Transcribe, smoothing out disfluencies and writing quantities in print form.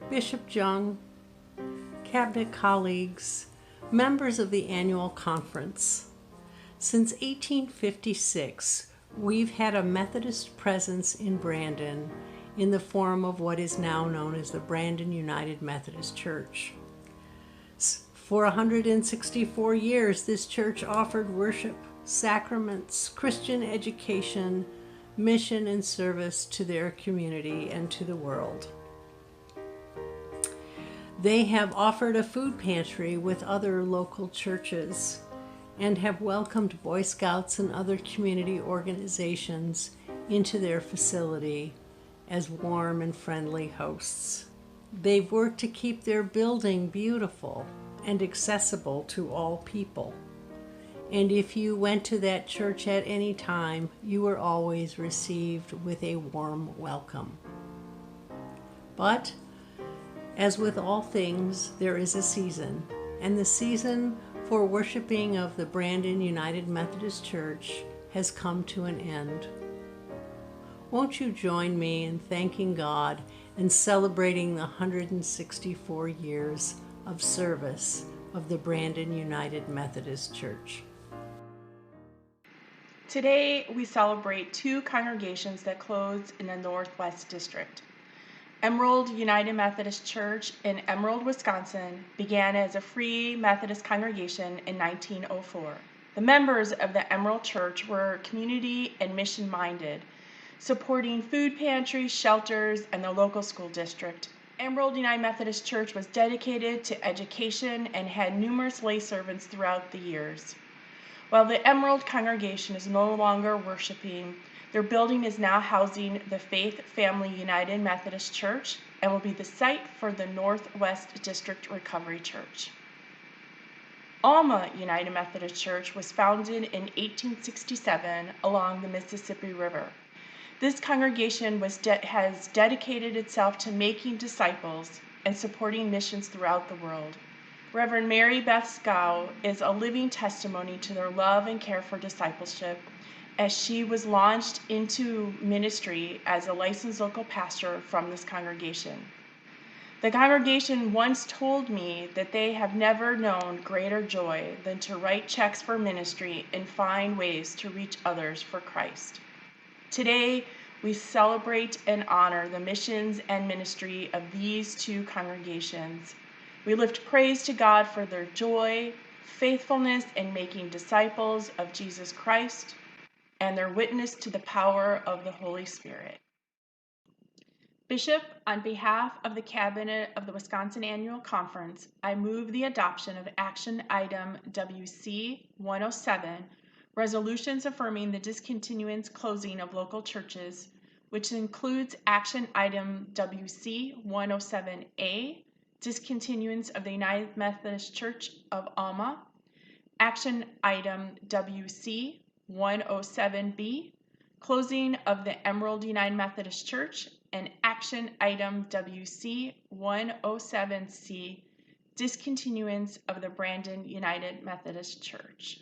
Bishop Jung, Cabinet colleagues, members of the annual conference. Since 1856, we've had a Methodist presence in Brandon in the form of what is now known as the Brandon United Methodist Church. For 164 years, this church offered worship, sacraments, Christian education, mission, and service to their community and to the world. They have offered a food pantry with other local churches and have welcomed Boy Scouts and other community organizations into their facility as warm and friendly hosts. They've worked to keep their building beautiful and accessible to all people. And if you went to that church at any time, you were always received with a warm welcome. But as with all things, there is a season, and the season for worshiping of the Brandon United Methodist Church has come to an end. Won't you join me in thanking God and celebrating the 164 years of service of the Brandon United Methodist Church? Today, we celebrate two congregations that closed in the Northwest District. Emerald United Methodist Church in Emerald, Wisconsin began as a free Methodist congregation in 1904. The members of the Emerald Church were community and mission-minded, supporting food pantries, shelters, and the local school district. Emerald United Methodist Church was dedicated to education and had numerous lay servants throughout the years. While the Emerald congregation is no longer worshiping, their building is now housing the Faith Family United Methodist Church and will be the site for the Northwest District Recovery Church. Alma United Methodist Church was founded in 1867 along the Mississippi River. This congregation has dedicated itself to making disciples and supporting missions throughout the world. Reverend Mary Beth Scow is a living testimony to their love and care for discipleship, as she was launched into ministry as a licensed local pastor from this congregation. The congregation once told me that they have never known greater joy than to write checks for ministry and find ways to reach others for Christ. Today, we celebrate and honor the missions and ministry of these two congregations. We lift praise to God for their joy, faithfulness in making disciples of Jesus Christ, and their witness to the power of the Holy Spirit. Bishop, on behalf of the Cabinet of the Wisconsin Annual Conference, I move the adoption of Action Item wc107, resolutions affirming the discontinuance closing of local churches, which includes Action Item wc107A, discontinuance of the United Methodist Church of Alma, Action Item WC107B, closing of the Emerald United Methodist Church, and Action Item WC107C, discontinuance of the Brandon United Methodist Church.